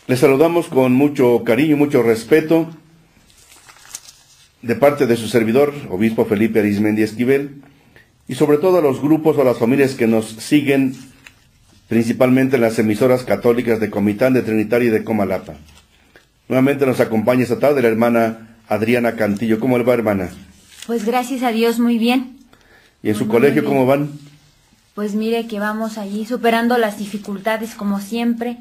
Les saludamos con mucho cariño, mucho respeto, de parte de su servidor, obispo Felipe Arizmendi Esquivel, y sobre todo a los grupos o a las familias que nos siguen, principalmente en las emisoras católicas de Comitán, de Trinitaria y de Comalapa. Nuevamente nos acompaña esta tarde la hermana Adriana Cantillo. ¿Cómo le va, hermana? Pues gracias a Dios, muy bien. ¿Y en su colegio cómo van? Pues mire que vamos allí superando las dificultades como siempre.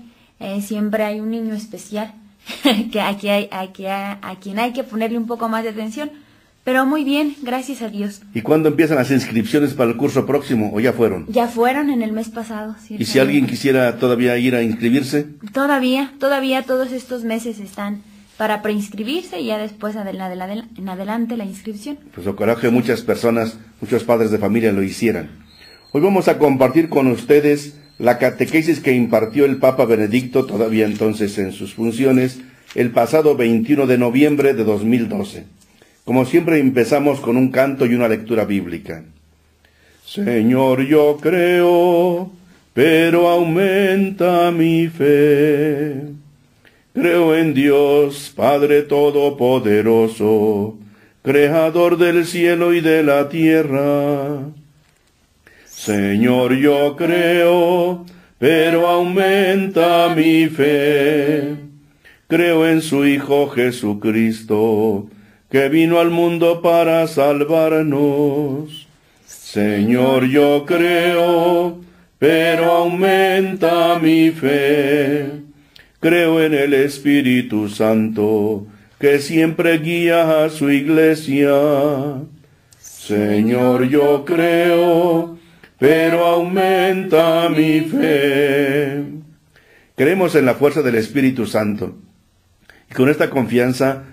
Siempre hay un niño especial a quien hay que ponerle un poco más de atención. Pero muy bien, gracias a Dios. ¿Y cuándo empiezan las inscripciones para el curso próximo o ya fueron? Ya fueron en el mes pasado. ¿Y si alguien quisiera todavía ir a inscribirse? Todavía todos estos meses están para preinscribirse y ya después en adelante la inscripción. Pues ojalá que muchas personas, muchos padres de familia lo hicieran. Hoy vamos a compartir con ustedes la catequesis que impartió el Papa Benedicto, todavía entonces en sus funciones, el pasado 21 de noviembre de 2012. Como siempre empezamos con un canto y una lectura bíblica. Señor, yo creo, pero aumenta mi fe. Creo en Dios, Padre Todopoderoso, Creador del cielo y de la tierra. Señor, yo creo, pero aumenta mi fe. Creo en su Hijo Jesucristo, que vino al mundo para salvarnos. Señor, yo creo, pero aumenta mi fe. Creo en el Espíritu Santo, que siempre guía a su iglesia. Señor, yo creo, pero aumenta mi fe. Creemos en la fuerza del Espíritu Santo. Y con esta confianza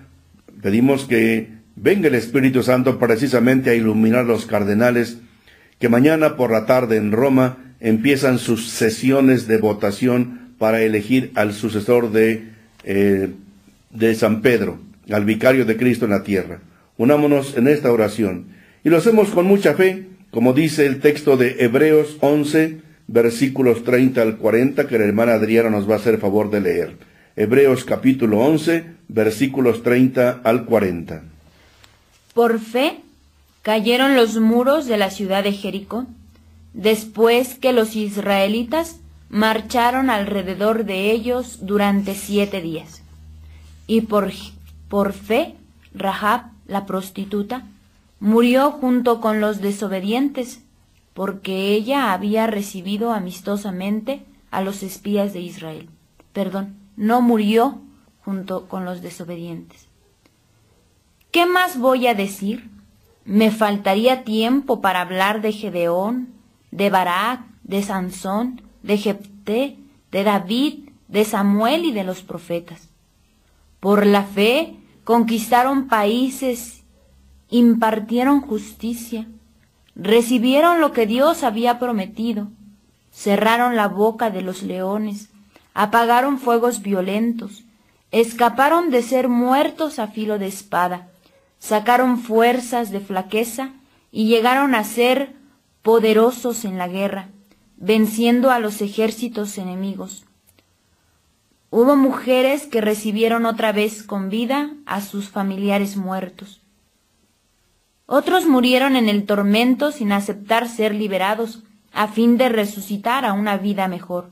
pedimos que venga el Espíritu Santo precisamente a iluminar los cardenales, que mañana por la tarde en Roma empiezan sus sesiones de votación para elegir al sucesor de San Pedro, al vicario de Cristo en la tierra. Unámonos en esta oración. Y lo hacemos con mucha fe, como dice el texto de Hebreos 11, versículos 30 al 40, que la hermana Adriana nos va a hacer favor de leer. Hebreos capítulo 11, versículos 30 al 40. Por fe cayeron los muros de la ciudad de Jericó, después que los israelitas marcharon alrededor de ellos durante 7 días. Y por fe, Rahab, la prostituta, murió junto con los desobedientes, porque ella había recibido amistosamente a los espías de Israel. No murió junto con los desobedientes. ¿Qué más voy a decir? Me faltaría tiempo para hablar de Gedeón, de Barak, de Sansón, de Jefté, de David, de Samuel y de los profetas. Por la fe conquistaron países, impartieron justicia, recibieron lo que Dios había prometido, cerraron la boca de los leones, apagaron fuegos violentos, escaparon de ser muertos a filo de espada, sacaron fuerzas de flaqueza y llegaron a ser poderosos en la guerra, venciendo a los ejércitos enemigos. Hubo mujeres que recibieron otra vez con vida a sus familiares muertos. Otros murieron en el tormento sin aceptar ser liberados, a fin de resucitar a una vida mejor.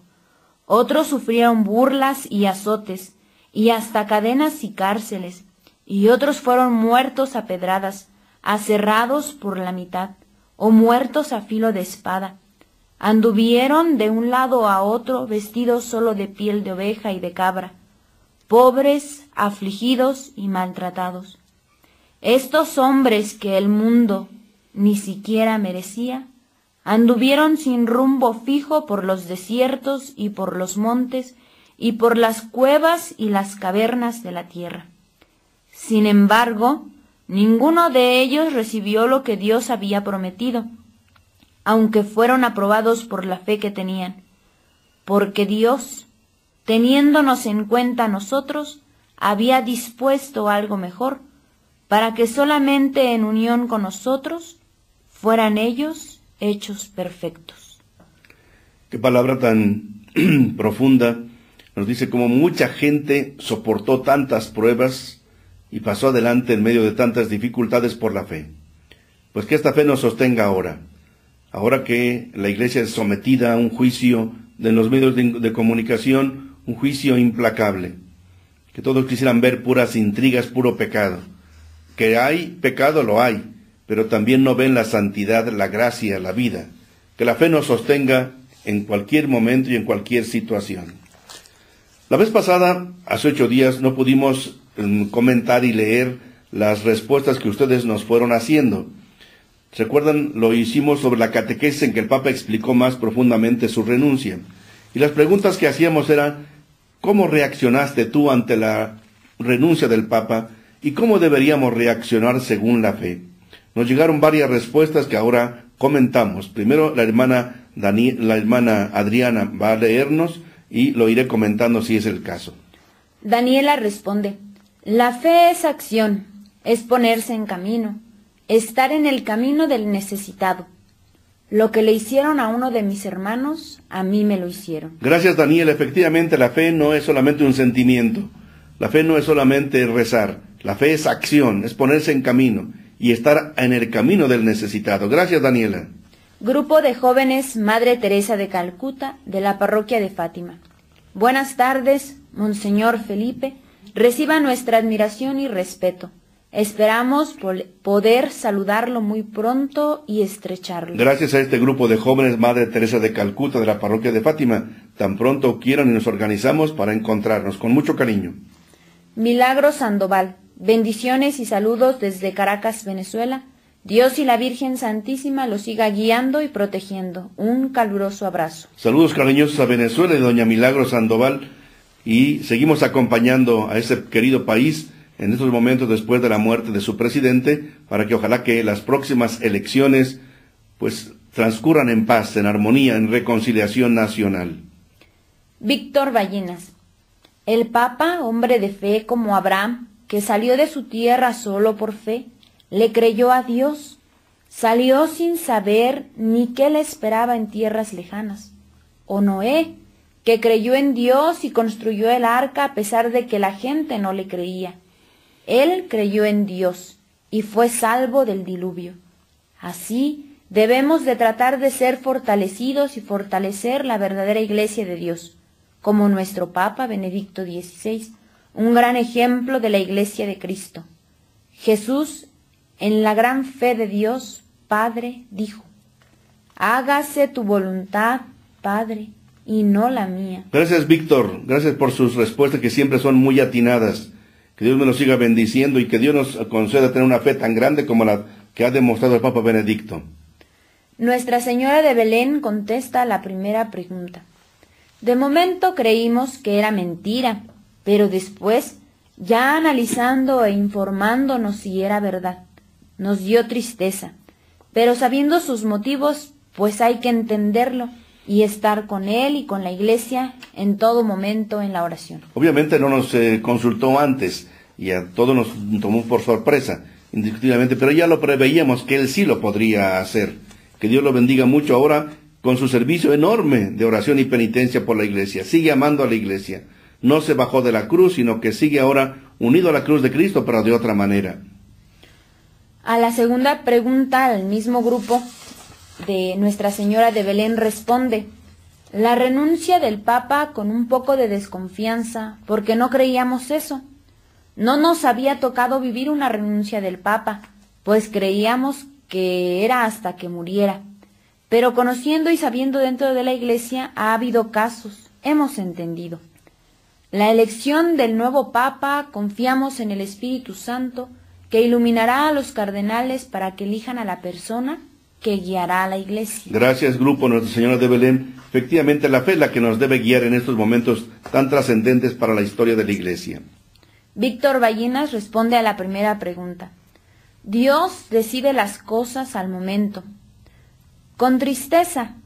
Otros sufrieron burlas y azotes, y hasta cadenas y cárceles, y otros fueron muertos a pedradas, aserrados por la mitad, o muertos a filo de espada. Anduvieron de un lado a otro vestidos solo de piel de oveja y de cabra, pobres, afligidos y maltratados. Estos hombres que el mundo ni siquiera merecía, anduvieron sin rumbo fijo por los desiertos y por los montes y por las cuevas y las cavernas de la tierra. Sin embargo, ninguno de ellos recibió lo que Dios había prometido, aunque fueron aprobados por la fe que tenían, porque Dios, teniéndonos en cuenta a nosotros, había dispuesto algo mejor, para que solamente en unión con nosotros fueran ellos hechos perfectos. Qué palabra tan profunda nos dice cómo mucha gente soportó tantas pruebas y pasó adelante en medio de tantas dificultades por la fe. Pues que esta fe nos sostenga ahora que la Iglesia es sometida a un juicio de los medios de comunicación, un juicio implacable, que todos quisieran ver puras intrigas, puro pecado. Que hay pecado, lo hay, pero también no ven la santidad, la gracia, la vida. Que la fe nos sostenga en cualquier momento y en cualquier situación. La vez pasada, hace 8 días, no pudimos comentar y leer las respuestas que ustedes nos fueron haciendo. ¿Recuerdan? Lo hicimos sobre la catequesis en que el Papa explicó más profundamente su renuncia. Y las preguntas que hacíamos eran, ¿cómo reaccionaste tú ante la renuncia del Papa? ¿Y cómo deberíamos reaccionar según la fe? Nos llegaron varias respuestas que ahora comentamos. Primero la hermana Adriana va a leernos y lo iré comentando si es el caso. Daniela responde, la fe es acción, es ponerse en camino, estar en el camino del necesitado. Lo que le hicieron a uno de mis hermanos, a mí me lo hicieron. Gracias, Daniela. Efectivamente, la fe no es solamente un sentimiento. La fe no es solamente rezar. La fe es acción, es ponerse en camino y estar en el camino del necesitado. Gracias, Daniela. Grupo de jóvenes Madre Teresa de Calcuta, de la parroquia de Fátima. Buenas tardes, Monseñor Felipe. Reciba nuestra admiración y respeto. Esperamos poder saludarlo muy pronto y estrecharlo. Gracias a este grupo de jóvenes Madre Teresa de Calcuta de la parroquia de Fátima, tan pronto quieran y nos organizamos para encontrarnos con mucho cariño. Milagro Sandoval, bendiciones y saludos desde Caracas, Venezuela. Dios y la Virgen Santísima lo siga guiando y protegiendo. Un caluroso abrazo. Saludos cariñosos a Venezuela y doña Milagro Sandoval, y seguimos acompañando a ese querido país en estos momentos después de la muerte de su presidente, para que ojalá que las próximas elecciones pues transcurran en paz, en armonía, en reconciliación nacional. Víctor Ballenas, el Papa, hombre de fe como Abraham, que salió de su tierra solo por fe, le creyó a Dios, salió sin saber ni qué le esperaba en tierras lejanas. O Noé, que creyó en Dios y construyó el arca a pesar de que la gente no le creía. Él creyó en Dios y fue salvo del diluvio. Así debemos de tratar de ser fortalecidos y fortalecer la verdadera Iglesia de Dios, como nuestro Papa Benedicto XVI, un gran ejemplo de la Iglesia de Cristo. Jesús, en la gran fe de Dios, Padre, dijo, hágase tu voluntad, Padre, y no la mía. Gracias, Víctor. Gracias por sus respuestas que siempre son muy atinadas. Que Dios me los siga bendiciendo y que Dios nos conceda tener una fe tan grande como la que ha demostrado el Papa Benedicto. Nuestra Señora de Belén contesta la primera pregunta. De momento creímos que era mentira, pero después, ya analizando e informándonos si era verdad, nos dio tristeza. Pero sabiendo sus motivos, pues hay que entenderlo y estar con Él y con la Iglesia en todo momento en la oración. Obviamente no nos consultó antes y a todos nos tomó por sorpresa, indiscutiblemente, pero ya lo preveíamos que Él sí lo podría hacer. Que Dios lo bendiga mucho ahora con su servicio enorme de oración y penitencia por la Iglesia. Sigue amando a la Iglesia. No se bajó de la cruz, sino que sigue ahora unido a la cruz de Cristo, pero de otra manera. A la segunda pregunta, al mismo grupo de Nuestra Señora de Belén responde, la renuncia del Papa con un poco de desconfianza, porque no creíamos eso. No nos había tocado vivir una renuncia del Papa, pues creíamos que era hasta que muriera. Pero conociendo y sabiendo dentro de la Iglesia ha habido casos, hemos entendido. La elección del nuevo Papa, confiamos en el Espíritu Santo, que iluminará a los cardenales para que elijan a la persona que guiará a la Iglesia. Gracias, grupo Nuestra Señora de Belén. Efectivamente, la fe es la que nos debe guiar en estos momentos tan trascendentes para la historia de la Iglesia. Víctor Ballenas responde a la primera pregunta. Dios decide las cosas al momento, con tristeza,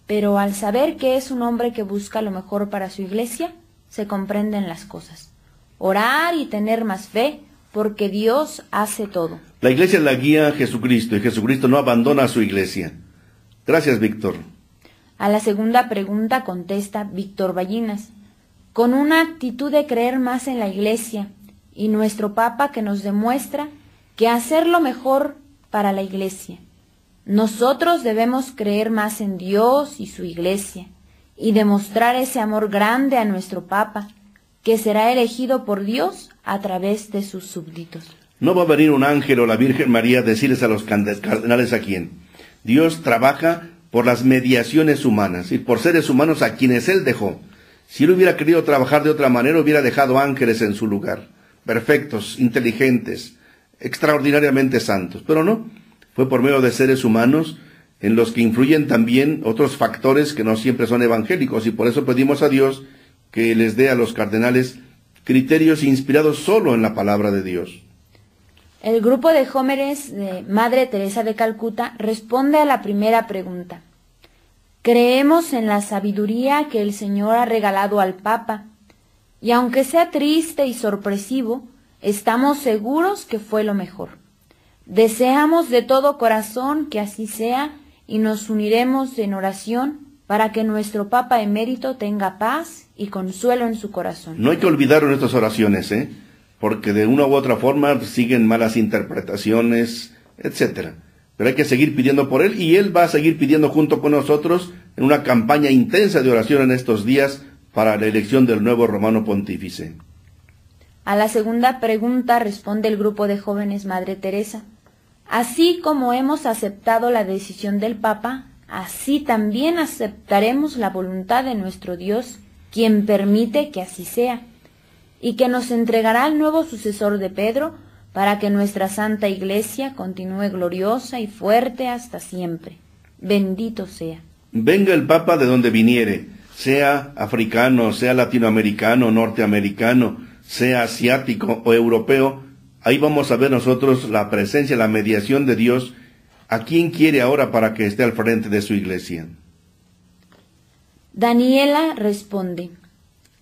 pero al saber que es un hombre que busca lo mejor para su Iglesia, se comprenden las cosas. Orar y tener más fe, porque Dios hace todo. La Iglesia la guía a Jesucristo, y Jesucristo no abandona a su Iglesia. Gracias, Víctor. A la segunda pregunta contesta Víctor Ballenas. con una actitud de creer más en la Iglesia, y nuestro Papa que nos demuestra que hacer lo mejor para la Iglesia. Nosotros debemos creer más en Dios y su Iglesia, y demostrar ese amor grande a nuestro Papa, que será elegido por Dios a través de sus súbditos. No va a venir un ángel o la Virgen María a decirles a los cardenales a quién. Dios trabaja por las mediaciones humanas y por seres humanos a quienes Él dejó. Si Él hubiera querido trabajar de otra manera, hubiera dejado ángeles en su lugar, perfectos, inteligentes, extraordinariamente santos. Pero no, fue por medio de seres humanos en los que influyen también otros factores que no siempre son evangélicos, y por eso pedimos a Dios que les dé a los cardenales criterios inspirados solo en la palabra de Dios. El grupo de jóvenes de Madre Teresa de Calcuta responde a la primera pregunta. Creemos en la sabiduría que el Señor ha regalado al Papa, y aunque sea triste y sorpresivo, estamos seguros que fue lo mejor. Deseamos de todo corazón que así sea y nos uniremos en oración para que nuestro Papa emérito tenga paz y consuelo en su corazón. No hay que olvidar nuestras oraciones, porque de una u otra forma siguen malas interpretaciones, etcétera. Pero hay que seguir pidiendo por él, y él va a seguir pidiendo junto con nosotros en una campaña intensa de oración en estos días para la elección del nuevo romano pontífice. A la segunda pregunta responde el grupo de jóvenes Madre Teresa. Así como hemos aceptado la decisión del Papa, así también aceptaremos la voluntad de nuestro Dios, quien permite que así sea, y que nos entregará el nuevo sucesor de Pedro, para que nuestra Santa Iglesia continúe gloriosa y fuerte hasta siempre. Bendito sea. Venga el Papa de donde viniere, sea africano, sea latinoamericano, norteamericano, sea asiático o europeo, ahí vamos a ver nosotros la presencia, la mediación de Dios, a quien quiere ahora para que esté al frente de su Iglesia. Daniela responde,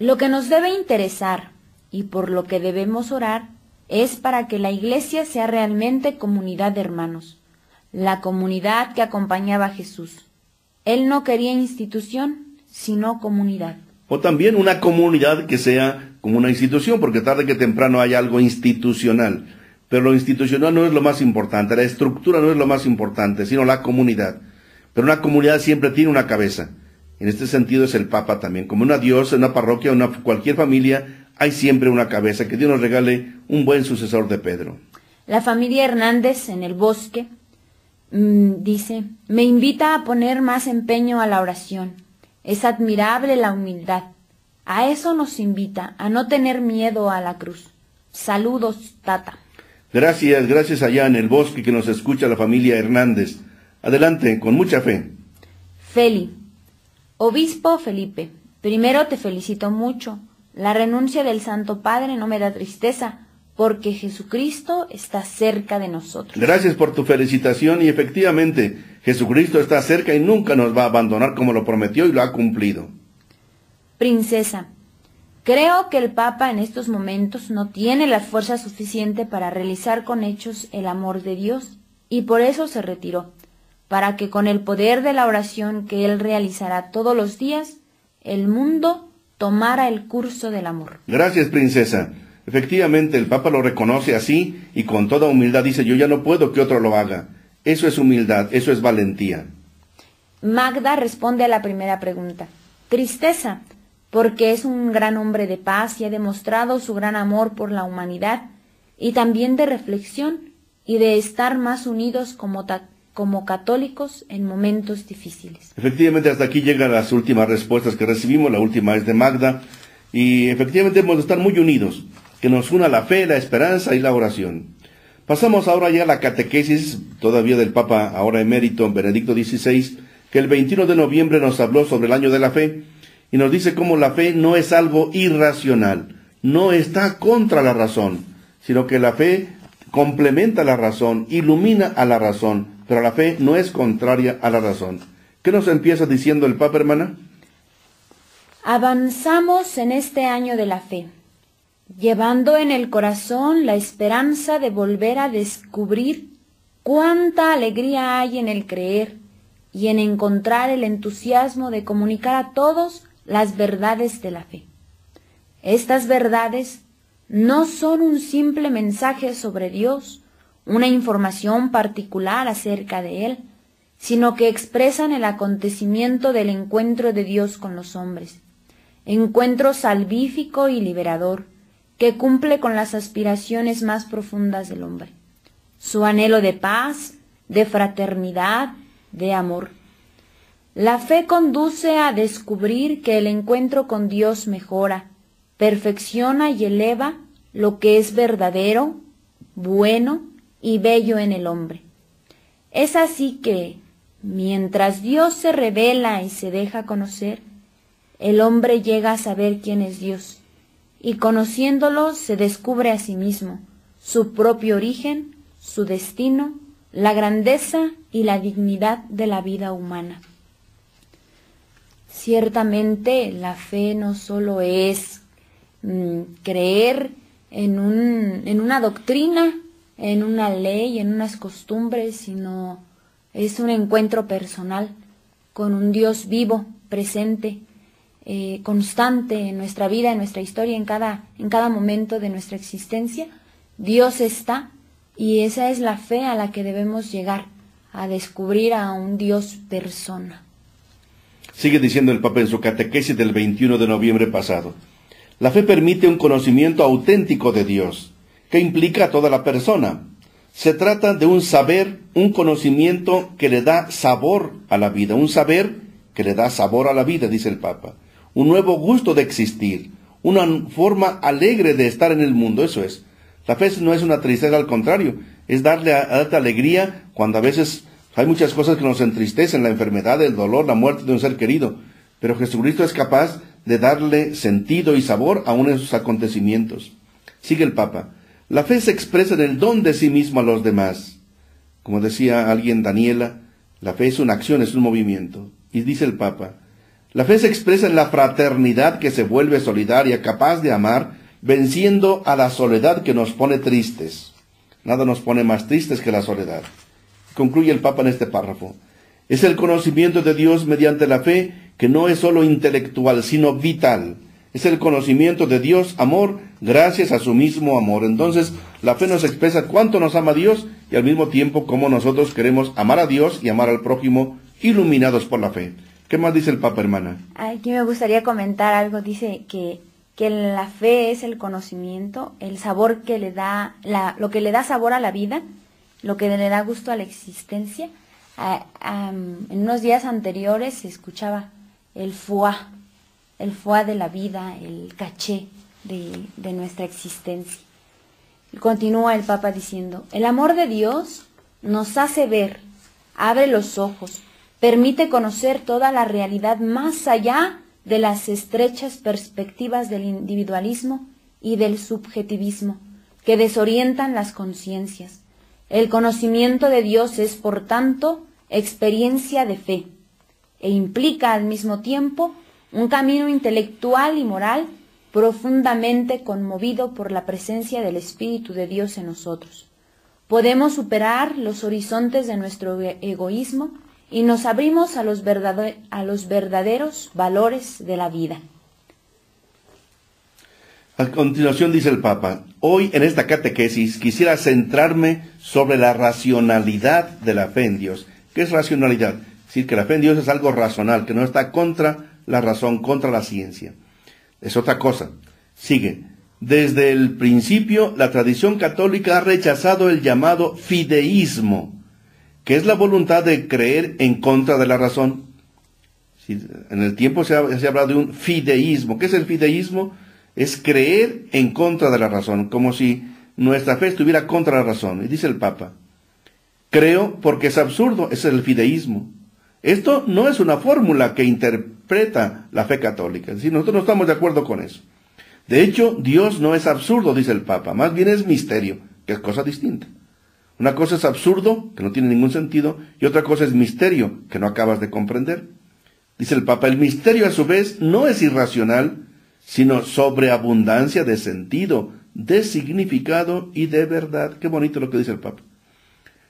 lo que nos debe interesar y por lo que debemos orar es para que la Iglesia sea realmente comunidad de hermanos, la comunidad que acompañaba a Jesús. Él no quería institución, sino comunidad. O también una comunidad que sea como una institución, porque tarde que temprano hay algo institucional. Pero lo institucional no es lo más importante, la estructura no es lo más importante, sino la comunidad. Pero una comunidad siempre tiene una cabeza. En este sentido es el Papa también. Como una diosa, una parroquia, cualquier familia, hay siempre una cabeza. Que Dios nos regale un buen sucesor de Pedro. La familia Hernández en el bosque dice, me invita a poner más empeño a la oración. Es admirable la humildad. A eso nos invita, a no tener miedo a la cruz. Saludos, Tata. Gracias allá en el bosque que nos escucha la familia Hernández. Adelante, con mucha fe. Feli, Obispo Felipe, primero te felicito mucho. La renuncia del Santo Padre no me da tristeza, porque Jesucristo está cerca de nosotros. Gracias por tu felicitación, y efectivamente, Jesucristo está cerca y nunca nos va a abandonar como lo prometió y lo ha cumplido. Princesa, creo que el Papa en estos momentos no tiene la fuerza suficiente para realizar con hechos el amor de Dios, y por eso se retiró, para que con el poder de la oración que él realizará todos los días, el mundo tomara el curso del amor. Gracias, princesa. Efectivamente, el Papa lo reconoce así y con toda humildad dice, yo ya no puedo que otro lo haga. Eso es humildad, eso es valentía. Magda responde a la primera pregunta. Tristeza, porque es un gran hombre de paz y ha demostrado su gran amor por la humanidad, y también de reflexión y de estar más unidos como católicos en momentos difíciles. Efectivamente, hasta aquí llegan las últimas respuestas que recibimos. La última es de Magda, y efectivamente hemos de estar muy unidos, que nos una la fe, la esperanza y la oración. Pasamos ahora ya a la catequesis, todavía del Papa, ahora emérito, Benedicto XVI, que el 21 de noviembre nos habló sobre el año de la fe, y nos dice cómo la fe no es algo irracional, no está contra la razón, sino que la fe complementa la razón, ilumina a la razón, pero la fe no es contraria a la razón. ¿Qué nos empieza diciendo el Papa, hermana? Avanzamos en este año de la fe, llevando en el corazón la esperanza de volver a descubrir cuánta alegría hay en el creer y en encontrar el entusiasmo de comunicar a todos las verdades de la fe. Estas verdades no son un simple mensaje sobre Dios, una información particular acerca de Él, sino que expresan el acontecimiento del encuentro de Dios con los hombres, encuentro salvífico y liberador, que cumple con las aspiraciones más profundas del hombre, su anhelo de paz, de fraternidad, de amor. La fe conduce a descubrir que el encuentro con Dios mejora, perfecciona y eleva lo que es verdadero, bueno y bello en el hombre. Es así que, mientras Dios se revela y se deja conocer, el hombre llega a saber quién es Dios, y conociéndolo se descubre a sí mismo, su propio origen, su destino, la grandeza y la dignidad de la vida humana. Ciertamente la fe no solo es creer en una doctrina, en una ley, en unas costumbres, sino es un encuentro personal con un Dios vivo, presente, constante en nuestra vida, en nuestra historia, en cada momento de nuestra existencia. Dios está, y esa es la fe a la que debemos llegar, a descubrir a un Dios persona. Sigue diciendo el Papa en su catequesis del 21 de noviembre pasado. La fe permite un conocimiento auténtico de Dios, que implica a toda la persona. Se trata de un saber, un conocimiento que le da sabor a la vida, un saber que le da sabor a la vida, dice el Papa. Un nuevo gusto de existir, una forma alegre de estar en el mundo, eso es. La fe no es una tristeza, al contrario, es darte alegría cuando a veces hay muchas cosas que nos entristecen, la enfermedad, el dolor, la muerte de un ser querido, pero Jesucristo es capaz de darle sentido y sabor a uno de esos acontecimientos. Sigue el Papa. La fe se expresa en el don de sí mismo a los demás. Como decía alguien, Daniela, la fe es una acción, es un movimiento. Y dice el Papa, la fe se expresa en la fraternidad que se vuelve solidaria, capaz de amar, venciendo a la soledad que nos pone tristes. Nada nos pone más tristes que la soledad. Concluye el Papa en este párrafo. Es el conocimiento de Dios mediante la fe que no es solo intelectual, sino vital. Es el conocimiento de Dios, amor, gracias a su mismo amor. Entonces, la fe nos expresa cuánto nos ama Dios y al mismo tiempo cómo nosotros queremos amar a Dios y amar al prójimo, iluminados por la fe. ¿Qué más dice el Papa, hermana? Aquí me gustaría comentar algo. Dice que la fe es el conocimiento, el sabor que le da, lo que le da sabor a la vida, lo que le da gusto a la existencia. En unos días anteriores se escuchaba el foie de la vida, el caché de nuestra existencia. Y continúa el Papa diciendo, el amor de Dios nos hace ver, abre los ojos, permite conocer toda la realidad más allá de las estrechas perspectivas del individualismo y del subjetivismo que desorientan las conciencias. El conocimiento de Dios es, por tanto, experiencia de fe, e implica al mismo tiempo un camino intelectual y moral profundamente conmovido por la presencia del Espíritu de Dios en nosotros. Podemos superar los horizontes de nuestro egoísmo y nos abrimos a los verdaderos valores de la vida. A continuación dice el Papa, hoy en esta catequesis quisiera centrarme sobre la racionalidad de la fe en Dios. ¿Qué es racionalidad? Es decir, que la fe en Dios es algo racional, que no está contra la razón, contra la ciencia. Es otra cosa. Sigue. Desde el principio, la tradición católica ha rechazado el llamado fideísmo, que es la voluntad de creer en contra de la razón. En el tiempo se ha hablado de un fideísmo. ¿Qué es el fideísmo? Es creer en contra de la razón, como si nuestra fe estuviera contra la razón. Y dice el Papa, creo porque es absurdo, es el fideísmo. Esto no es una fórmula que interpreta la fe católica, es decir, nosotros no estamos de acuerdo con eso. De hecho, Dios no es absurdo, dice el Papa, más bien es misterio, que es cosa distinta. Una cosa es absurdo, que no tiene ningún sentido, y otra cosa es misterio, que no acabas de comprender. Dice el Papa, el misterio a su vez no es irracional, sino sobreabundancia de sentido, de significado y de verdad. Qué bonito lo que dice el Papa.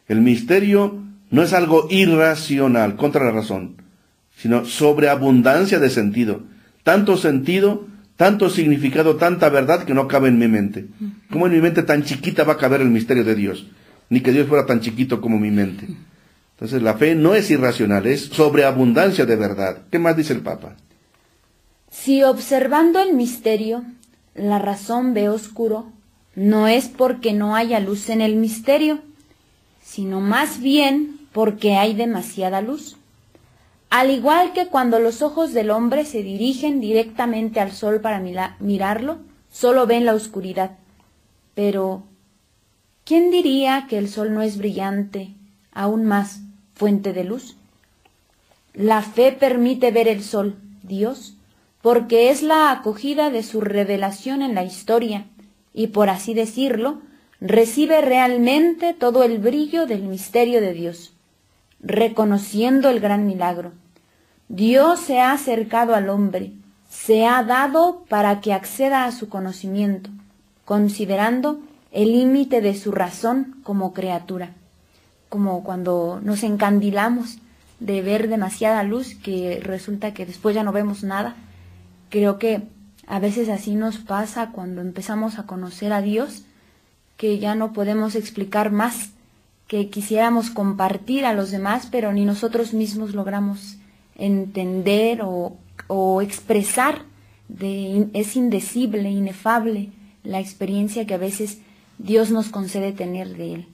El misterio no es algo irracional, contra la razón, sino sobreabundancia de sentido. Tanto sentido, tanto significado, tanta verdad que no cabe en mi mente. ¿Cómo en mi mente tan chiquita va a caber el misterio de Dios? Ni que Dios fuera tan chiquito como mi mente. Entonces la fe no es irracional, es sobreabundancia de verdad. ¿Qué más dice el Papa? Si observando el misterio, la razón ve oscuro, no es porque no haya luz en el misterio, sino más bien porque hay demasiada luz. Al igual que cuando los ojos del hombre se dirigen directamente al sol para mirarlo, solo ven la oscuridad. Pero, ¿quién diría que el sol no es brillante, aún más, fuente de luz? La fe permite ver el sol, Dios, porque es la acogida de su revelación en la historia, y por así decirlo, recibe realmente todo el brillo del misterio de Dios, reconociendo el gran milagro. Dios se ha acercado al hombre, se ha dado para que acceda a su conocimiento, considerando el límite de su razón como criatura, como cuando nos encandilamos de ver demasiada luz que resulta que después ya no vemos nada. Creo que a veces así nos pasa cuando empezamos a conocer a Dios, que ya no podemos explicar más, que quisiéramos compartir a los demás, pero ni nosotros mismos logramos entender o expresar. Es indecible, inefable la experiencia que a veces Dios nos concede tener de Él.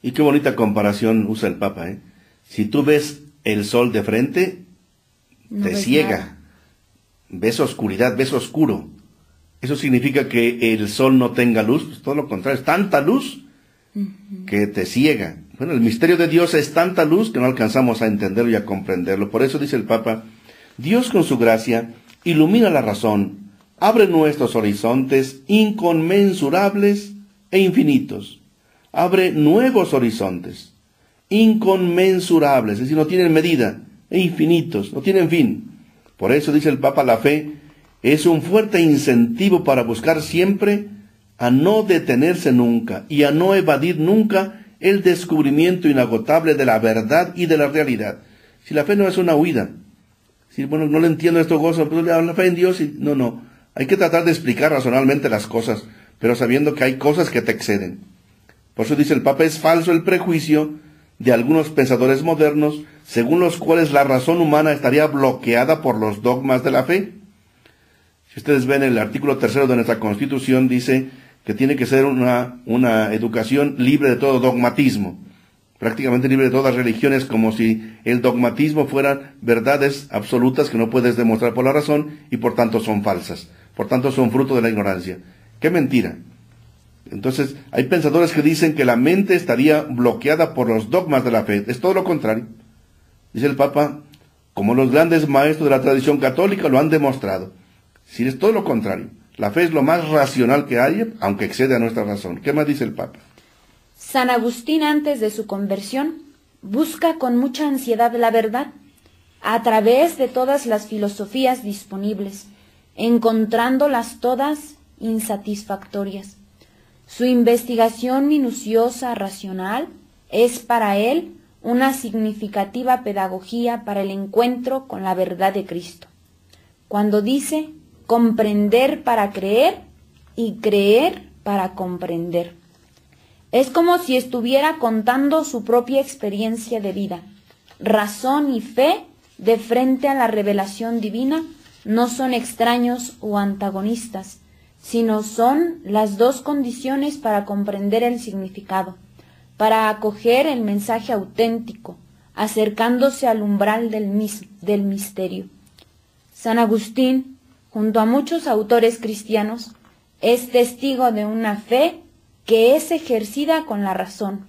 Y qué bonita comparación usa el Papa, ¿eh? Si tú ves el sol de frente, No te ves ciega. nada. Ves oscuridad, ves oscuro. ¿Eso significa que el sol no tenga luz? Pues todo lo contrario, es tanta luz que te ciega. Bueno, el misterio de Dios es tanta luz que no alcanzamos a entenderlo y a comprenderlo. Por eso dice el Papa, Dios con su gracia ilumina la razón, abre nuestros horizontes inconmensurables e infinitos. Abre nuevos horizontes, inconmensurables, es decir, no tienen medida, e infinitos, no tienen fin. Por eso dice el Papa, la fe es un fuerte incentivo para buscar siempre a no detenerse nunca y a no evadir nunca el descubrimiento inagotable de la verdad y de la realidad. Si la fe no es una huida, si bueno, no le entiendo esto, gozo, pues la fe en Dios, no, hay que tratar de explicar razonablemente las cosas, pero sabiendo que hay cosas que te exceden. Por eso dice el Papa, es falso el prejuicio de algunos pensadores modernos, según los cuales la razón humana estaría bloqueada por los dogmas de la fe. Si ustedes ven el artículo 3 de nuestra Constitución, dice que tiene que ser una educación libre de todo dogmatismo, prácticamente libre de todas religiones, como si el dogmatismo fueran verdades absolutas que no puedes demostrar por la razón y por tanto son falsas, por tanto son fruto de la ignorancia. ¡Qué mentira! Entonces, hay pensadores que dicen que la mente estaría bloqueada por los dogmas de la fe. Es todo lo contrario. Dice el Papa, como los grandes maestros de la tradición católica lo han demostrado. Si es todo lo contrario. La fe es lo más racional que hay, aunque excede a nuestra razón. ¿Qué más dice el Papa? San Agustín, antes de su conversión, busca con mucha ansiedad la verdad, a través de todas las filosofías disponibles, encontrándolas todas insatisfactorias. Su investigación minuciosa, racional, es para él una significativa pedagogía para el encuentro con la verdad de Cristo. Cuando dice comprender para creer y creer para comprender. Es como si estuviera contando su propia experiencia de vida. Razón y fe de frente a la revelación divina no son extraños o antagonistas, sino son las dos condiciones para comprender el significado, para acoger el mensaje auténtico, acercándose al umbral del misterio. San Agustín, junto a muchos autores cristianos, es testigo de una fe que es ejercida con la razón,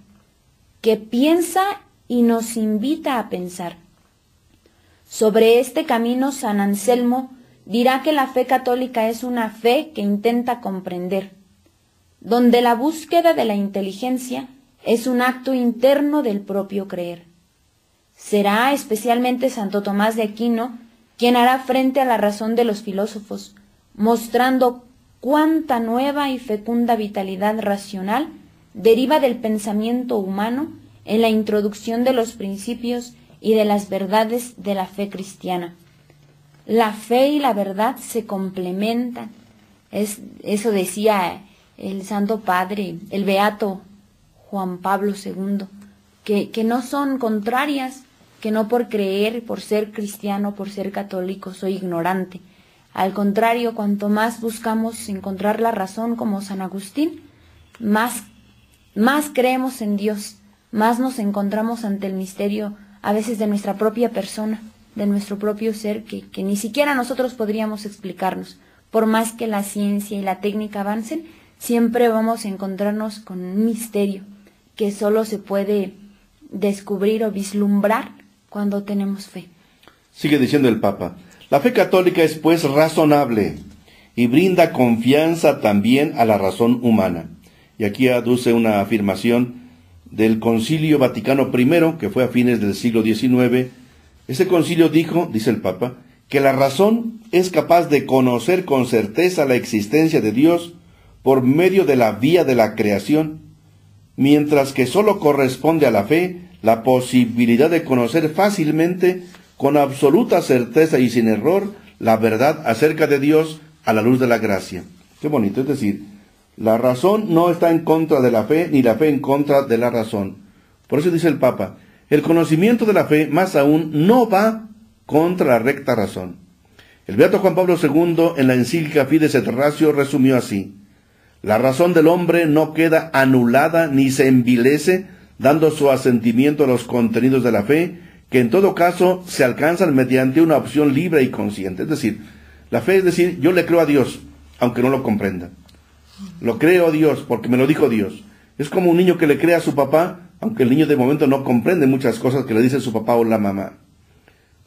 que piensa y nos invita a pensar. Sobre este camino, San Anselmo dirá que la fe católica es una fe que intenta comprender, donde la búsqueda de la inteligencia es un acto interno del propio creer. Será especialmente Santo Tomás de Aquino quien hará frente a la razón de los filósofos, mostrando cuánta nueva y fecunda vitalidad racional deriva del pensamiento humano en la introducción de los principios y de las verdades de la fe cristiana. La fe y la verdad se complementan. Eso decía el Santo Padre, el Beato Juan Pablo II, que no son contrarias, que no por creer, por ser cristiano, por ser católico, soy ignorante. Al contrario, cuanto más buscamos encontrar la razón como San Agustín, más creemos en Dios, más nos encontramos ante el misterio a veces de nuestra propia persona, de nuestro propio ser, que ni siquiera nosotros podríamos explicarnos. Por más que la ciencia y la técnica avancen, siempre vamos a encontrarnos con un misterio que solo se puede descubrir o vislumbrar cuando tenemos fe. Sigue diciendo el Papa, la fe católica es pues razonable y brinda confianza también a la razón humana. Y aquí aduce una afirmación del Concilio Vaticano I, que fue a fines del siglo XIX. Ese concilio dijo, dice el Papa, que la razón es capaz de conocer con certeza la existencia de Dios por medio de la vía de la creación, mientras que sólo corresponde a la fe la posibilidad de conocer fácilmente, con absoluta certeza y sin error, la verdad acerca de Dios a la luz de la gracia. Qué bonito, es decir, la razón no está en contra de la fe, ni la fe en contra de la razón. Por eso dice el Papa, el conocimiento de la fe, más aún, no va contra la recta razón. El Beato Juan Pablo II, en la encíclica Fides et Ratio, resumió así: la razón del hombre no queda anulada ni se envilece dando su asentimiento a los contenidos de la fe, que en todo caso se alcanzan mediante una opción libre y consciente. Es decir, la fe es decir, yo le creo a Dios, aunque no lo comprenda. Lo creo a Dios porque me lo dijo Dios. Es como un niño que le cree a su papá, aunque el niño de momento no comprende muchas cosas que le dice su papá o la mamá.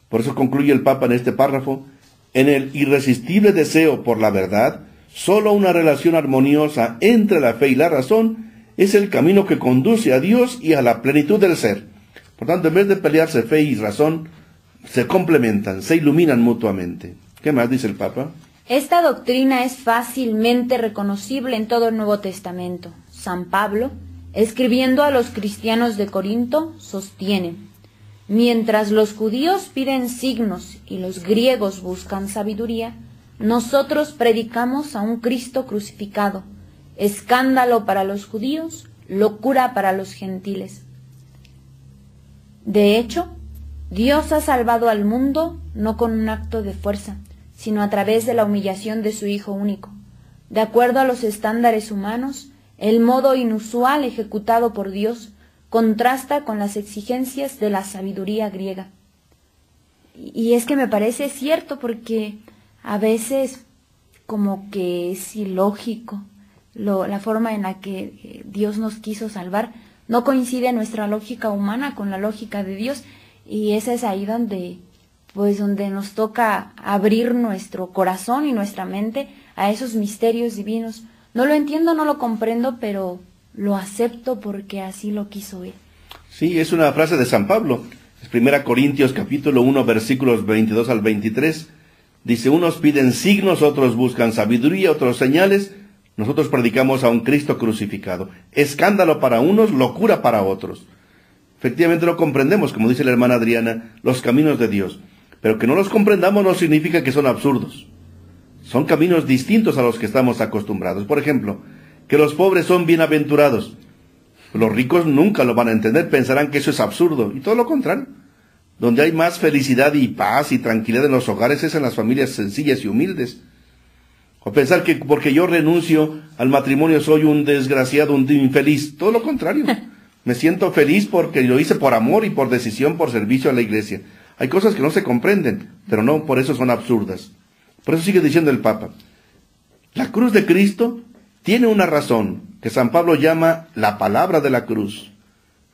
Por eso concluye el Papa en este párrafo: en el irresistible deseo por la verdad, solo una relación armoniosa entre la fe y la razón es el camino que conduce a Dios y a la plenitud del ser. Por tanto, en vez de pelearse fe y razón, se complementan, se iluminan mutuamente. ¿Qué más dice el Papa? Esta doctrina es fácilmente reconocible en todo el Nuevo Testamento. San Pablo, escribiendo a los cristianos de Corinto, sostiene: mientras los judíos piden signos y los griegos buscan sabiduría, nosotros predicamos a un Cristo crucificado, escándalo para los judíos, locura para los gentiles. De hecho, Dios ha salvado al mundo no con un acto de fuerza, sino a través de la humillación de su Hijo único. De acuerdo a los estándares humanos, el modo inusual ejecutado por Dios contrasta con las exigencias de la sabiduría griega. Y es que me parece cierto, porque a veces como que es ilógico la forma en la que Dios nos quiso salvar. No coincide nuestra lógica humana con la lógica de Dios, y esa es ahí donde nos toca abrir nuestro corazón y nuestra mente a esos misterios divinos. No lo entiendo, no lo comprendo, pero lo acepto porque así lo quiso Él. Sí, es una frase de San Pablo. Es 1 Corintios capítulo 1, versículos 22 al 23. Dice, unos piden signos, otros buscan sabiduría, otros señales. Nosotros predicamos a un Cristo crucificado. Escándalo para unos, locura para otros. Efectivamente no comprendemos, como dice la hermana Adriana, los caminos de Dios. Pero que no los comprendamos no significa que son absurdos. Son caminos distintos a los que estamos acostumbrados. Por ejemplo, que los pobres son bienaventurados. Los ricos nunca lo van a entender, pensarán que eso es absurdo. Y todo lo contrario. Donde hay más felicidad y paz y tranquilidad en los hogares es en las familias sencillas y humildes. O pensar que porque yo renuncio al matrimonio soy un desgraciado, un infeliz. Todo lo contrario. Me siento feliz porque lo hice por amor y por decisión, por servicio a la iglesia. Hay cosas que no se comprenden, pero no por eso son absurdas. Por eso sigue diciendo el Papa: la cruz de Cristo tiene una razón que San Pablo llama la palabra de la cruz.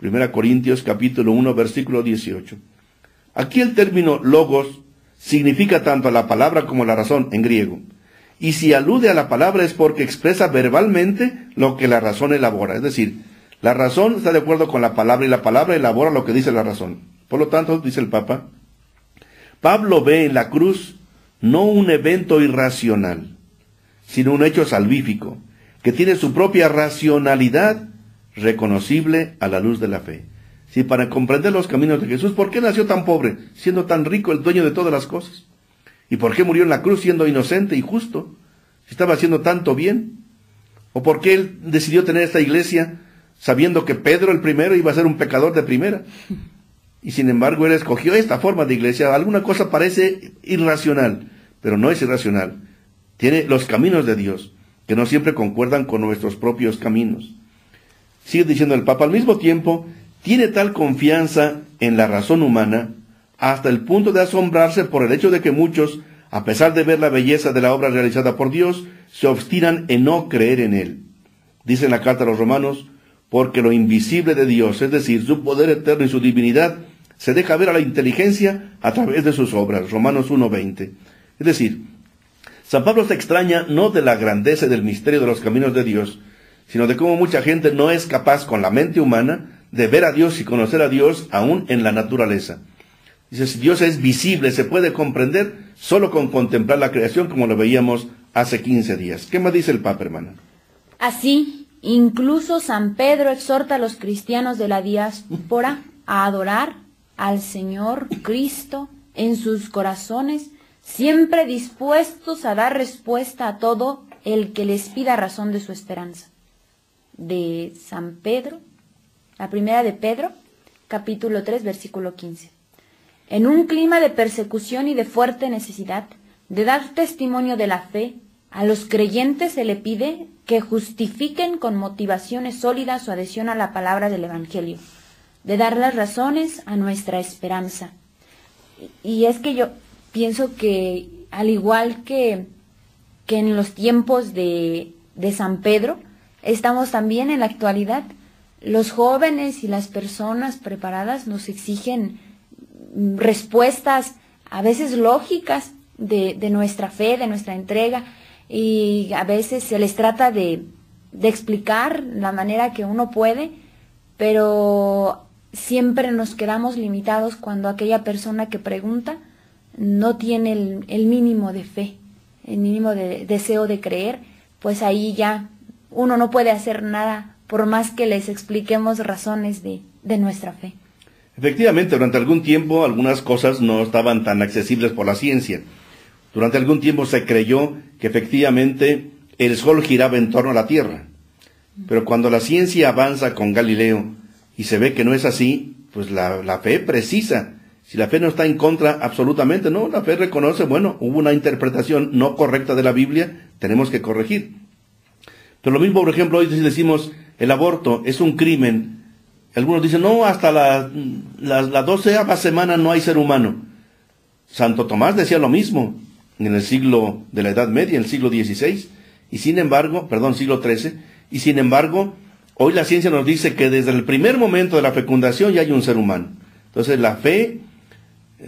1 Corintios capítulo 1, versículo 18. Aquí el término logos significa tanto a la palabra como la razón en griego. Y si alude a la palabra es porque expresa verbalmente lo que la razón elabora. Es decir, la razón está de acuerdo con la palabra y la palabra elabora lo que dice la razón. Por lo tanto, dice el Papa, Pablo ve en la cruz no un evento irracional, sino un hecho salvífico, que tiene su propia racionalidad reconocible a la luz de la fe. Si para comprender los caminos de Jesús, ¿por qué nació tan pobre, siendo tan rico el dueño de todas las cosas? ¿Y por qué murió en la cruz siendo inocente y justo? Si estaba haciendo tanto bien. ¿O por qué él decidió tener esta iglesia sabiendo que Pedro el primero iba a ser un pecador de primera? Y sin embargo él escogió esta forma de iglesia. Alguna cosa parece irracional, pero no es irracional. Tiene los caminos de Dios, que no siempre concuerdan con nuestros propios caminos. Sigue diciendo el Papa, al mismo tiempo, tiene tal confianza en la razón humana, hasta el punto de asombrarse por el hecho de que muchos, a pesar de ver la belleza de la obra realizada por Dios, se obstinan en no creer en Él. Dice en la carta a los Romanos, porque lo invisible de Dios, es decir, su poder eterno y su divinidad, se deja ver a la inteligencia a través de sus obras. Romanos 1:20. Es decir, San Pablo se extraña no de la grandeza y del misterio de los caminos de Dios, sino de cómo mucha gente no es capaz con la mente humana de ver a Dios y conocer a Dios aún en la naturaleza. Dice, si Dios es visible, se puede comprender solo con contemplar la creación, como lo veíamos hace 15 días. ¿Qué más dice el Papa, hermana? Así, incluso San Pedro exhorta a los cristianos de la diáspora a adorar al Señor Cristo en sus corazones, siempre dispuestos a dar respuesta a todo el que les pida razón de su esperanza. De San Pedro, la primera de Pedro, capítulo 3, versículo 15. En un clima de persecución y de fuerte necesidad de dar testimonio de la fe, a los creyentes se le pide que justifiquen con motivaciones sólidas su adhesión a la palabra del Evangelio, de dar las razones a nuestra esperanza. Y es que yo pienso que, al igual que en los tiempos de San Pedro, estamos también en la actualidad. Los jóvenes y las personas preparadas nos exigen respuestas a veces lógicas de nuestra fe, de nuestra entrega, y a veces se les trata de explicar la manera que uno puede, pero siempre nos quedamos limitados cuando aquella persona que pregunta no tiene el mínimo de fe, el mínimo de deseo de creer, pues ahí ya uno no puede hacer nada por más que les expliquemos razones de nuestra fe. Efectivamente, durante algún tiempo algunas cosas no estaban tan accesibles por la ciencia. Durante algún tiempo se creyó que efectivamente el Sol giraba en torno a la Tierra. Pero cuando la ciencia avanza con Galileo y se ve que no es así, pues la fe precisa. Si la fe no está en contra, absolutamente no. La fe reconoce, bueno, hubo una interpretación no correcta de la Biblia, tenemos que corregir. Pero lo mismo, por ejemplo, hoy decimos, el aborto es un crimen. Algunos dicen, no, hasta la 12ª semana no hay ser humano. Santo Tomás decía lo mismo en el siglo de la Edad Media, en el siglo XVI, siglo XIII, y sin embargo, hoy la ciencia nos dice que desde el primer momento de la fecundación ya hay un ser humano. Entonces la fe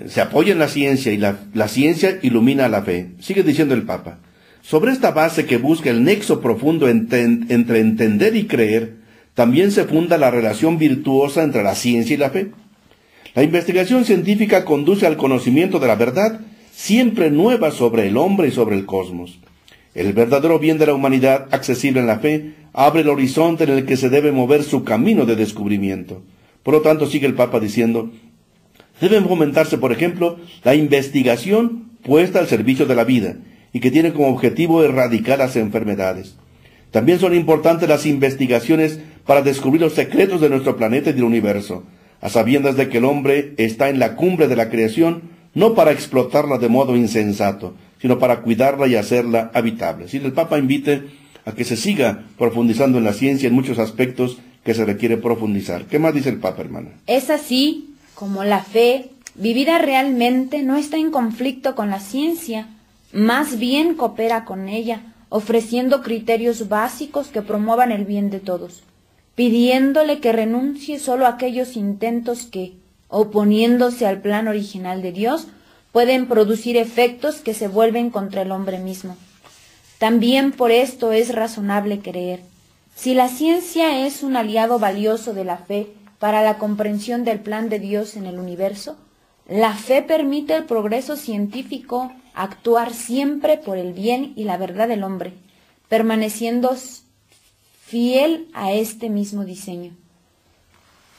se apoya en la ciencia y la ciencia ilumina la fe. Sigue diciendo el Papa. Sobre esta base que busca el nexo profundo entre entender y creer, también se funda la relación virtuosa entre la ciencia y la fe. La investigación científica conduce al conocimiento de la verdad, siempre nueva sobre el hombre y sobre el cosmos. El verdadero bien de la humanidad, accesible en la fe, abre el horizonte en el que se debe mover su camino de descubrimiento. Por lo tanto, sigue el Papa diciendo, deben fomentarse, por ejemplo, la investigación puesta al servicio de la vida, y que tiene como objetivo erradicar las enfermedades. También son importantes las investigaciones para descubrir los secretos de nuestro planeta y del universo, a sabiendas de que el hombre está en la cumbre de la creación, no para explotarla de modo insensato, sino para cuidarla y hacerla habitable. Si el Papa invite a que se siga profundizando en la ciencia en muchos aspectos que se requiere profundizar. ¿Qué más dice el Papa, hermana? Es así como la fe, vivida realmente, no está en conflicto con la ciencia, más bien coopera con ella, ofreciendo criterios básicos que promuevan el bien de todos, pidiéndole que renuncie solo a aquellos intentos que, oponiéndose al plan original de Dios, pueden producir efectos que se vuelven contra el hombre mismo. También por esto es razonable creer. Si la ciencia es un aliado valioso de la fe para la comprensión del plan de Dios en el universo, la fe permite al progreso científico actuar siempre por el bien y la verdad del hombre, permaneciendo fiel a este mismo diseño.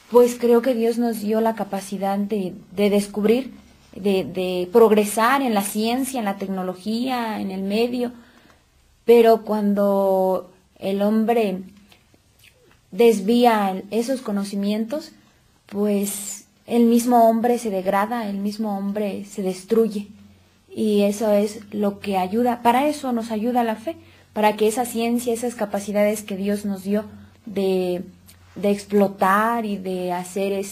Pues creo que Dios nos dio la capacidad de descubrir de progresar en la ciencia, en la tecnología, en el medio, pero cuando el hombre desvía esos conocimientos, pues el mismo hombre se degrada, el mismo hombre se destruye. Y eso es lo que ayuda, para eso nos ayuda la fe, para que esa ciencia, esas capacidades que Dios nos dio de explotar y de hacer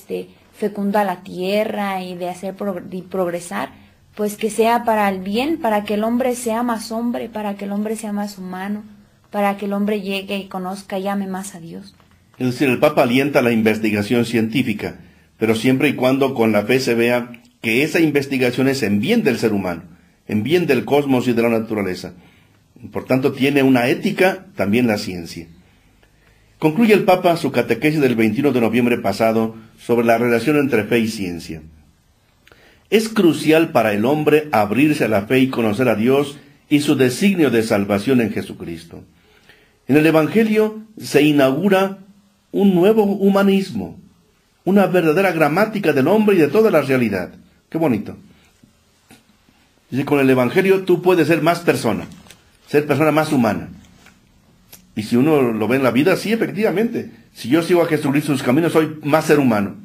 fecunda la tierra y de hacer y progresar, pues que sea para el bien, para que el hombre sea más hombre, para que el hombre sea más humano, para que el hombre llegue y conozca y ame más a Dios. Es decir, el Papa alienta la investigación científica, pero siempre y cuando con la fe se vea que esa investigación es en bien del ser humano, en bien del cosmos y de la naturaleza. Por tanto, tiene una ética también la ciencia. Concluye el Papa su catequesis del 21 de noviembre pasado sobre la relación entre fe y ciencia. Es crucial para el hombre abrirse a la fe y conocer a Dios y su designio de salvación en Jesucristo. En el Evangelio se inaugura un nuevo humanismo, una verdadera gramática del hombre y de toda la realidad. Qué bonito. Dice, con el Evangelio tú puedes ser más persona, ser persona más humana. Y si uno lo ve en la vida, sí, efectivamente. Si yo sigo a Jesucristo en sus caminos, soy más ser humano.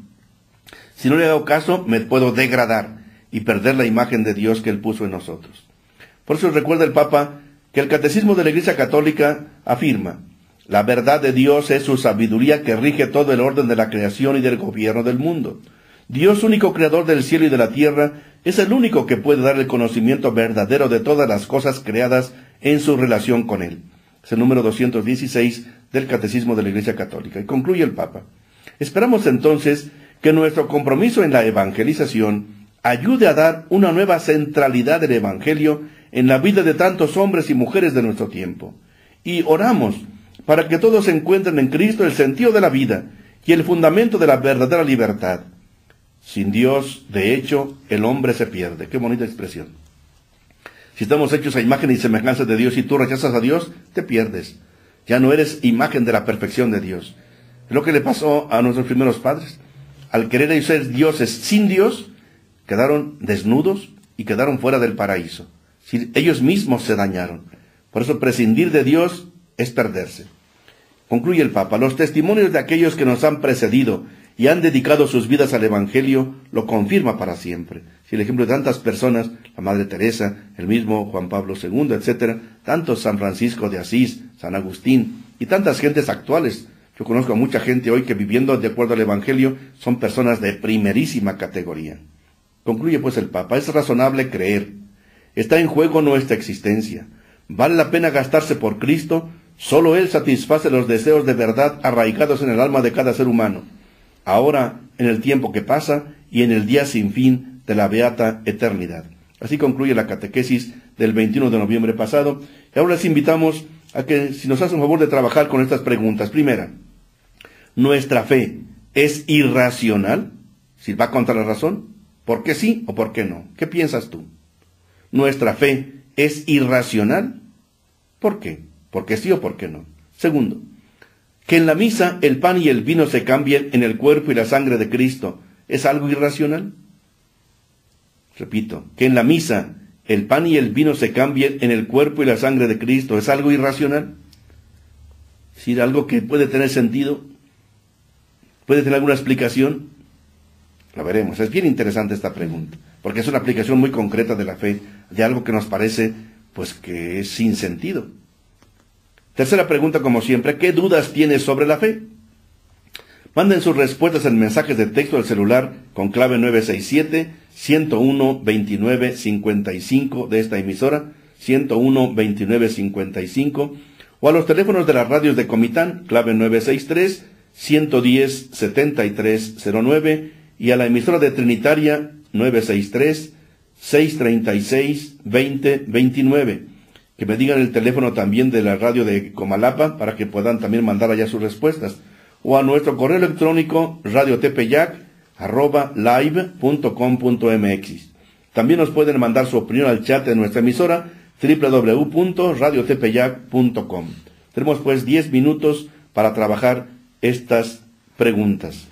Si no le hago caso, me puedo degradar y perder la imagen de Dios que Él puso en nosotros. Por eso recuerda el Papa que el Catecismo de la Iglesia Católica afirma: la verdad de Dios es su sabiduría que rige todo el orden de la creación y del gobierno del mundo. Dios, único creador del cielo y de la tierra, es el único que puede dar el conocimiento verdadero de todas las cosas creadas en su relación con Él. Es el número 216 del Catecismo de la Iglesia Católica. Y concluye el Papa: esperamos entonces que nuestro compromiso en la evangelización ayude a dar una nueva centralidad del Evangelio en la vida de tantos hombres y mujeres de nuestro tiempo. Y oramos para que todos encuentren en Cristo el sentido de la vida y el fundamento de la verdadera libertad. Sin Dios, de hecho, el hombre se pierde. Qué bonita expresión. Si estamos hechos a imagen y semejanza de Dios y tú rechazas a Dios, te pierdes. Ya no eres imagen de la perfección de Dios. Es lo que le pasó a nuestros primeros padres. Al querer ser dioses sin Dios, quedaron desnudos y quedaron fuera del paraíso. Ellos mismos se dañaron. Por eso prescindir de Dios es perderse. Concluye el Papa: los testimonios de aquellos que nos han precedido y han dedicado sus vidas al Evangelio lo confirma para siempre. Si el ejemplo de tantas personas, la Madre Teresa, el mismo Juan Pablo II, etcétera, tantos San Francisco de Asís, San Agustín y tantas gentes actuales. Yo conozco a mucha gente hoy que, viviendo de acuerdo al Evangelio, son personas de primerísima categoría. Concluye pues el Papa: es razonable creer. Está en juego nuestra existencia. Vale la pena gastarse por Cristo. Solo Él satisface los deseos de verdad arraigados en el alma de cada ser humano, ahora, en el tiempo que pasa y en el día sin fin de la beata eternidad. Así concluye la catequesis del 21 de noviembre pasado. Y ahora les invitamos a que, si nos hacen favor de trabajar con estas preguntas. Primera, ¿nuestra fe es irracional? Si va contra la razón, ¿por qué sí o por qué no? ¿Qué piensas tú? ¿Nuestra fe es irracional? ¿Por qué? ¿Por qué sí o por qué no? Segundo, que en la misa el pan y el vino se cambien en el cuerpo y la sangre de Cristo, ¿es algo irracional? Repito, que en la misa el pan y el vino se cambien en el cuerpo y la sangre de Cristo, ¿es algo irracional? Es decir, algo que puede tener sentido, puede tener alguna explicación. Lo veremos. Es bien interesante esta pregunta, porque es una aplicación muy concreta de la fe, de algo que nos parece, pues, que es sin sentido. Tercera pregunta, como siempre: ¿qué dudas tienes sobre la fe? Manden sus respuestas en mensajes de texto al celular con clave 967-101-2955 de esta emisora, 101-2955, o a los teléfonos de las radios de Comitán, clave 963-110-7309, y a la emisora de Trinitaria, 963-636-2029. Que me digan el teléfono también de la radio de Comalapa para que puedan también mandar allá sus respuestas. O a nuestro correo electrónico radiotepeyac@live.com.mx. También nos pueden mandar su opinión al chat de nuestra emisora www.radiotepeyac.com. Tenemos pues 10 minutos para trabajar estas preguntas.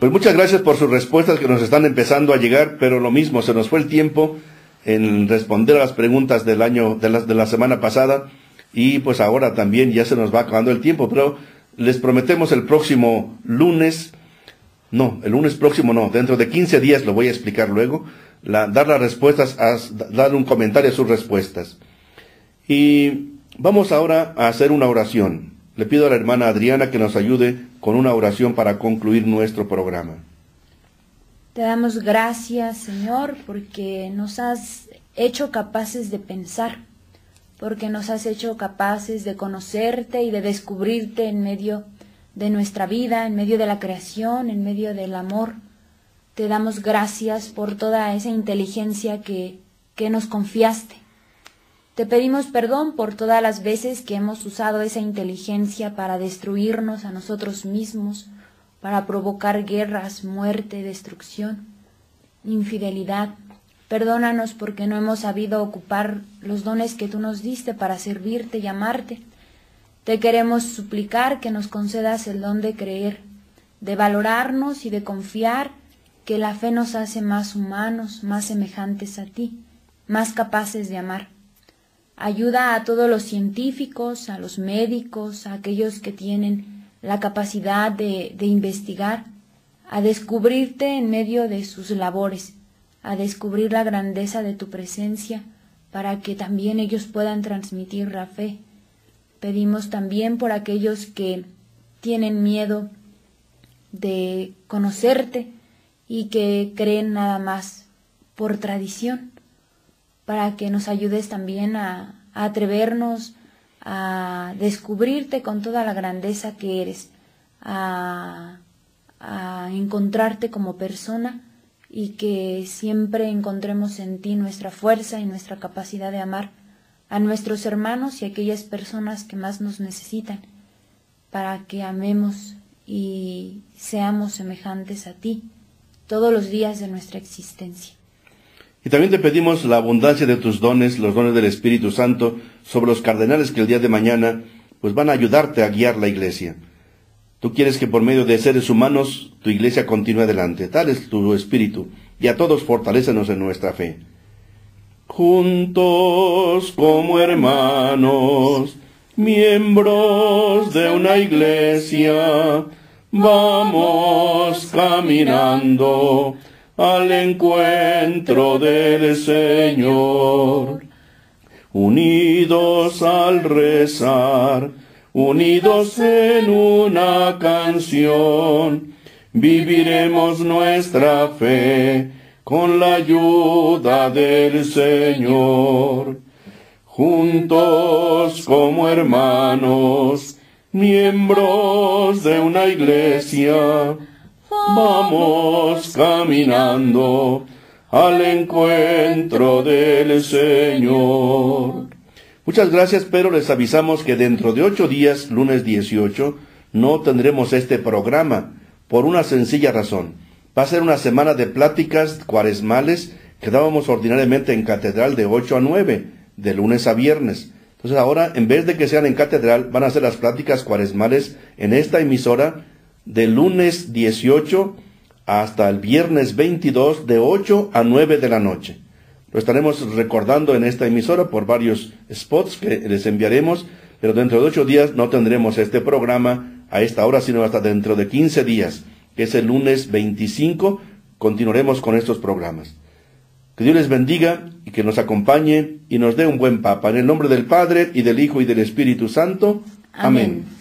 Pues muchas gracias por sus respuestas que nos están empezando a llegar, pero lo mismo, se nos fue el tiempo en responder a las preguntas del año, de la semana pasada, y pues ahora también ya se nos va acabando el tiempo, pero les prometemos el próximo lunes, el lunes próximo no, dentro de 15 días, lo voy a explicar luego, dar las respuestas, dar un comentario a sus respuestas. Y vamos ahora a hacer una oración. Le pido a la hermana Adriana que nos ayude con una oración para concluir nuestro programa. Te damos gracias, Señor, porque nos has hecho capaces de pensar, porque nos has hecho capaces de conocerte y de descubrirte en medio de nuestra vida, en medio de la creación, en medio del amor. Te damos gracias por toda esa inteligencia que nos confiaste. Te pedimos perdón por todas las veces que hemos usado esa inteligencia para destruirnos a nosotros mismos, para provocar guerras, muerte, destrucción, infidelidad. Perdónanos porque no hemos sabido ocupar los dones que tú nos diste para servirte y amarte. Te queremos suplicar que nos concedas el don de creer, de valorarnos y de confiar que la fe nos hace más humanos, más semejantes a ti, más capaces de amar. Ayuda a todos los científicos, a los médicos, a aquellos que tienen la capacidad de investigar, a descubrirte en medio de sus labores, a descubrir la grandeza de tu presencia, para que también ellos puedan transmitir la fe. Pedimos también por aquellos que tienen miedo de conocerte y que creen nada más por tradición, para que nos ayudes también a atrevernos a descubrirte con toda la grandeza que eres, a encontrarte como persona y que siempre encontremos en ti nuestra fuerza y nuestra capacidad de amar a nuestros hermanos y a aquellas personas que más nos necesitan, para que amemos y seamos semejantes a ti todos los días de nuestra existencia. Y también te pedimos la abundancia de tus dones, los dones del Espíritu Santo, sobre los cardenales que el día de mañana pues van a ayudarte a guiar la iglesia. Tú quieres que por medio de seres humanos tu iglesia continúe adelante. Tal es tu espíritu, y a todos fortalécenos en nuestra fe. Juntos como hermanos, miembros de una iglesia, vamos caminando al encuentro del Señor, unidos al rezar, unidos en una canción, viviremos nuestra fe con la ayuda del Señor. Juntos como hermanos, miembros de una iglesia, vamos caminando al encuentro del Señor. Muchas gracias, pero les avisamos que dentro de 8 días, lunes 18, no tendremos este programa, por una sencilla razón. Va a ser una semana de pláticas cuaresmales que dábamos ordinariamente en catedral de 8 a 9, de lunes a viernes. Entonces ahora, en vez de que sean en catedral, van a ser las pláticas cuaresmales en esta emisora, de lunes 18 hasta el viernes 22 de 8 a 9 de la noche. Lo estaremos recordando en esta emisora por varios spots que les enviaremos, pero dentro de 8 días no tendremos este programa a esta hora, sino hasta dentro de 15 días, que es el lunes 25, continuaremos con estos programas. Que Dios les bendiga y que nos acompañe y nos dé un buen Papa. En el nombre del Padre, y del Hijo, y del Espíritu Santo. Amén.